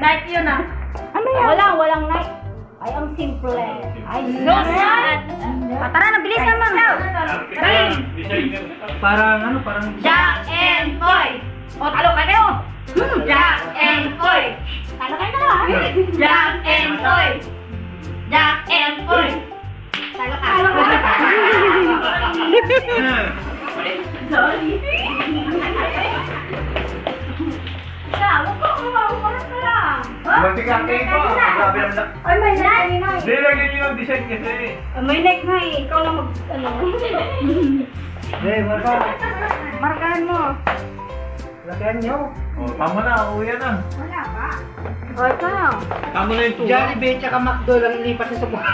Night yun ah. Ano yan? Walang night. Ay, ang simple. Ay, no sad. Tara na, bilis naman. Parang ano, parang... Jack and Poy. O, talo kayo. Jack and Poy. Talo kayo na. Jack and Poy. Jack and Poy. Talo ka. Sorry. Huwag ko kumakulat na lang. Magtikake ko. Grabe naman na. Ay, may neck. Hindi, lagyan nyo yung design kasi. May neck na eh. Ikaw lang Hindi, marka. Markahan mo. Lagyan nyo. O, tama na. Uwi na. Wala pa. O, ito na. Tama na yung tuwa. Jollibee tsaka McDo lang ilipat sa mukha.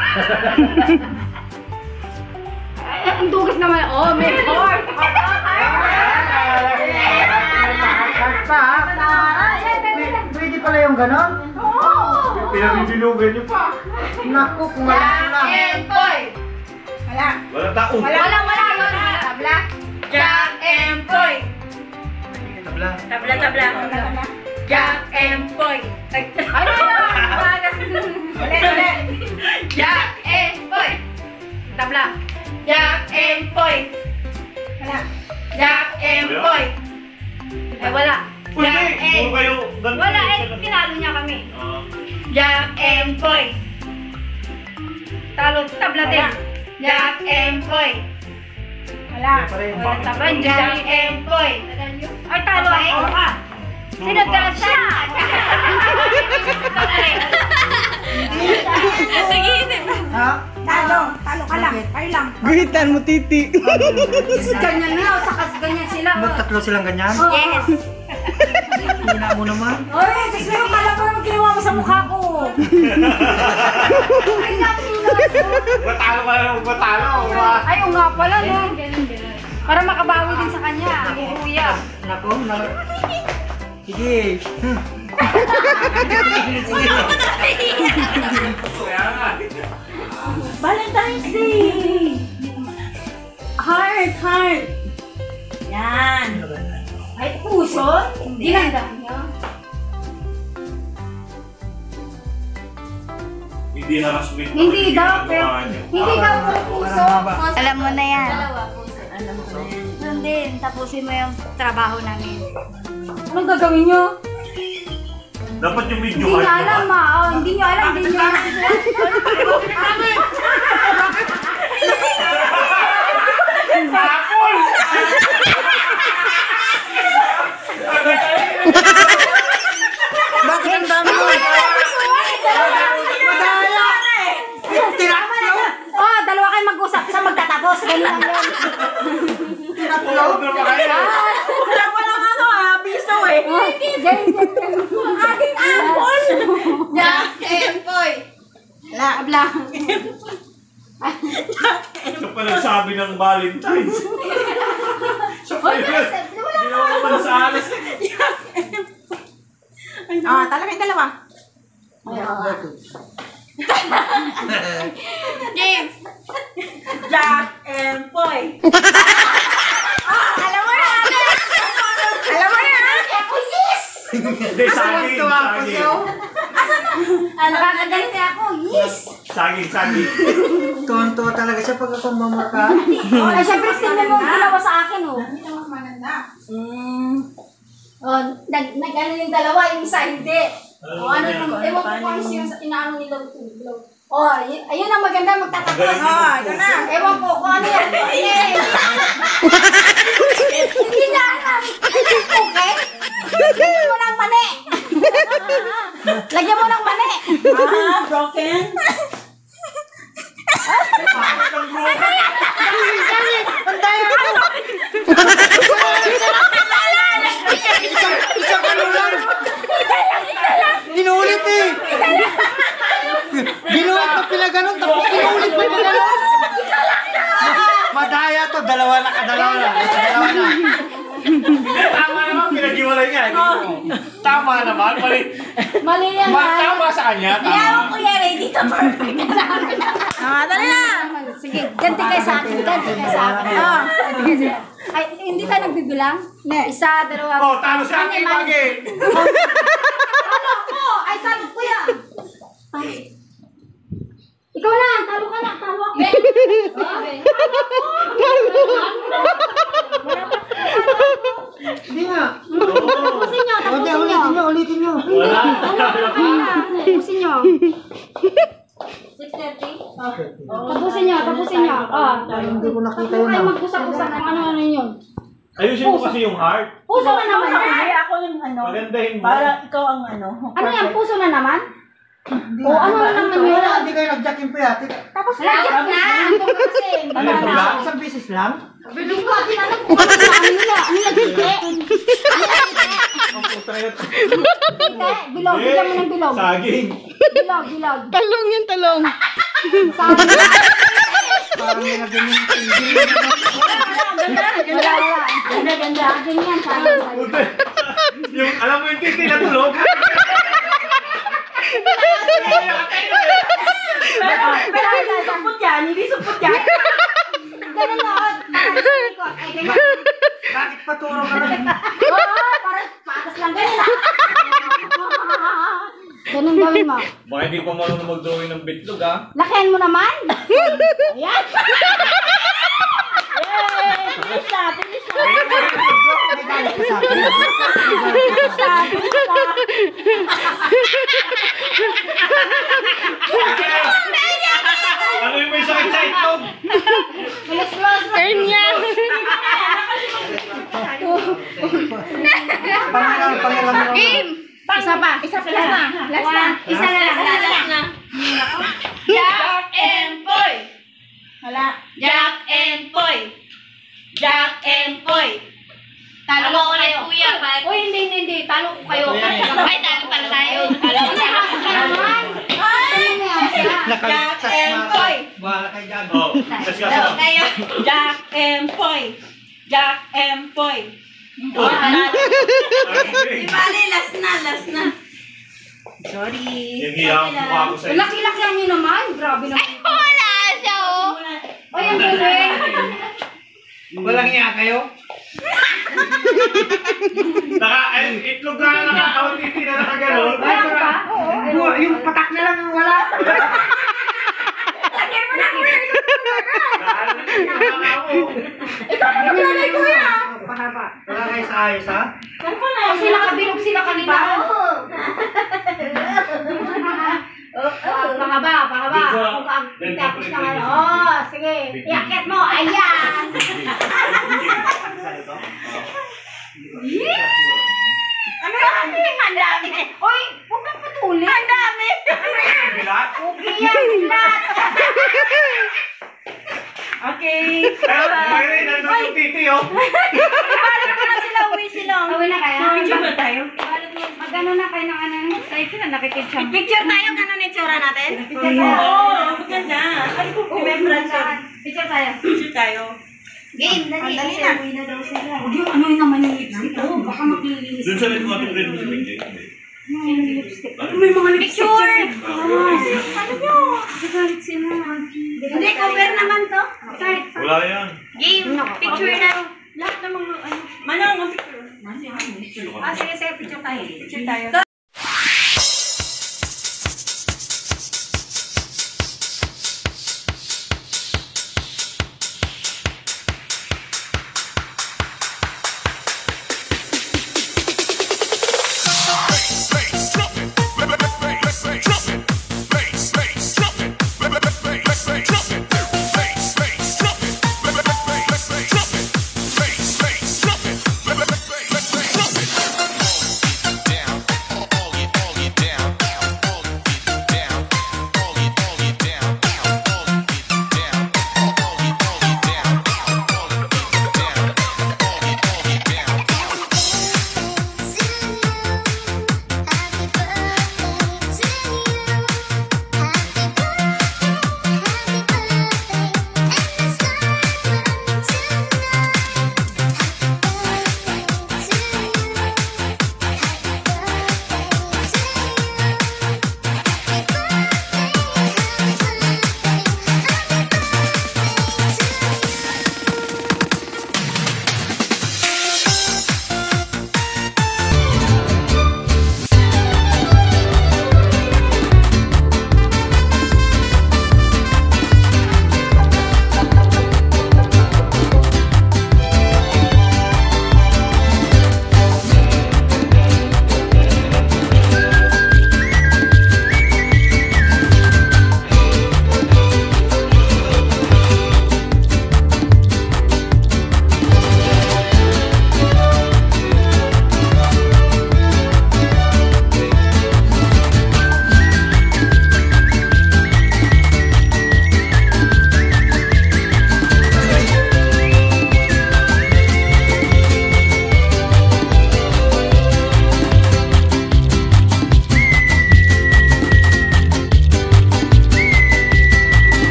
Ay, ang dugis naman. Oh, may heart. Pwede pala yung ganon? Oo. Pinabibilugan nyo pa. Naku, kung alam lang. and Poy. Wala. Walang taon. Wala. Tabla. Jack and Poy. Tabla. Tabla. Jack and Poy. Ano Ulit. Jack and Poy. Tabla. Jack and Poy. Wala. Jack and Poy. Ay, wala. Jack and... Puro kayo ganun. Wala, pinalo niya kami. Jack and Poy. Talo, tabla din. Jack and Poy. Wala. Wala tabla. Jack and Poy. Ay, talo eh. Sino ka siya? Sige, isip. Ha? Talo ka lang. Kayo lang. Guhitan mo, titi. Ganyan na, sakas ganyan sila. Tatlo silang ganyan? Yes. Hina mo naman. Oy, kasi yung kala ko naman ginawa mo sa mukha ko. Ay, natin Matalo ka lang, matalo. Ay, oo nga pala, no? Para makabawi din sa kanya. Kuya. Naku, sige. Valentine's Day! Heart! Yan. Ay, puso? Ginanda niyo? Hindi na raswit. Hindi daw, pero... Hindi daw puro puso. Alam mo na yan. Dalawa, puso. Alam mo na yan. Doon din, tapusin mo yung trabaho namin. Anong gagawin niyo? Dapat yung video Hindi niyo alam, ma. Oh, hindi niyo alam, hindi niyo alam. Bakit ang dami mo? Madaya! Tinatlo? Oh, dalawa kayo mag-usap sa magtatapos. Ganun lang yun. Tinatlo? Walang ano piso eh. Aking ampon. Jack and Poy. Abla. Siya pa nagsabi ng Valentine's. Siya pa yun. Ginawa naman sa alas. Tala kayong dalawa. James. Jack and Poy. Alam mo na. Ako, yes. Hindi, saging. Nakakagalit na ako, yes. Saging. Tuwan-tuwa talaga siya pag ako mamaka. Ay, syempre, tingnan mo ang ginawa sa akin, oh. Oh, nag-ano yung dalawa, yung isa hindi. Oh, ano naman, ewan ko kung ano yung inaano nila. Oh, ayun ang maganda, magtatapos. Oh, ito na. Ewan ko kung ano yan. Hindi niya alam. Okay? Lagyan mo ng mani. Lagyan mo ng mani. Broken? Isang kalulan! Inulit eh! Ginawa ko pila ganun, tapos inulit pa pila ganun! Madaya to, dalawa na. Tama naman, pinag-iwalay niya. Tama naman, mali. Mali yan. Tama sa kanya. Iyaw ko yan eh, dito perfect na namin. Dali na! Sige, ganti kayo sa akin. Ganti kayo sa akin. Ganti kayo sa akin. Ay, hindi tayo nagbibilang? Isa, dalawa. Oh, talo sa akin, bagay. Ano ko? Ay, sabot ko yan. Ikaw na, talo ka na, talo ako. Hindi nga. Tapusin nyo, tapusin nyo. Ulitin nyo. Wala. Tapusin nyo. 6:30? Tapusin nyo, tapusin nyo. Hindi ko nakita Huwag yun. kayo magkusa-kusa ng ano yun. Ayusin mo kasi yung heart. Puso na naman. Ay, ako yung ano. Magandahin mo. Para ikaw ang ano. Ano yan, puso na naman? Hindi O, ano na naman yun? Wala, hindi kayo nag-jacking pa yati. Tapos lagyan na. Ito kasi. Ano yung bula? Isang beses lang. Bilog ko, tinanong ko. Ano nila? Ano nagkite? Ang puta yun. Hindi, bilog. Bigyan mo ng bilog. Saging. Bilog, bilog. Talong yan, talong. Sabi. Parang may nagganyan yung tingin. Wala. Ganda. Ganyan, sabi. Puta. Yung, alam mo yung titi na tulog? Pero hindi supot yan. Hindi supot yan. Ganun noon. Ay, ganyan. Bakit paturo ka rin? Oo, parang patas lang ganyan. Ganun gawin mo. Baka hindi pa marunong mag-drawing ng bitlog, ha? Lakihan mo naman. Ayan. Bilis na, bilis na. May galit ka sa akin. Bilis na, bilis na. Ano yung may sakit sa itlog? Turn niya. Pangiram mo. Isa pa. Isa na. Last na. Isa na. Last na. Jack and Poy! Wala. Jack and Poy! Jack and Poy! Talo ko kayo. Kuya, Uy, hindi. Talo ko kayo. Ay, talo pala tayo. Talo ko tayo. Jack and Poy. Bahala kayo dyan. Oh, let's go. Talo kayo. Jack and Poy. Jack and Poy. Oh, okay. Bali, last na. Sorry. Yung hiyang mukha ko sa iyo. Laki-laki niyo naman. Grabe naman. Wala siya, oh. Uy, ang galing. Walang iya kayo? Itlog na nakakawang titi na nakaganon. Wala ka? Oo. Yung patak na lang yung wala. Lagyan mo na kuya. Nakakawang. Kuya. Pahaba. Wala kayo sa ayos ha? Sila kabilog sila kanina. Pahaba. Tapos na ano. Oh, sige. Iakit mo. Ayan. Ano yan? Ang dami. Uy, huwag kang patuloy. Ang dami. Bilat? Okay yan. Bilat. Okay. Pero, mayroon nandun yung titi, oh. Balik mo na sila. Uwi sila. Uwi na kaya? Picture ba tayo? Mag-ano na kayo ng ano. Ay, sila nakikitsam. Picture tayo. Ganon yung tsura natin. Oo, maganda. Ay, kung remembrance yan. Picture tayo. Picture tayo. Game. Dali na. Huwag yung ano yun naman yung lipstick ko. Baka maglilinis. Dun sa rin mo ito rin mo sa picture. May mga lipstick. Picture. Ano nyo? Nagalit sila. Hindi, cover naman to. Kahit Wala yan. Game. Picture na. Lahat ng mga ano. Manang ang picture. sige, picture tayo. Picture tayo.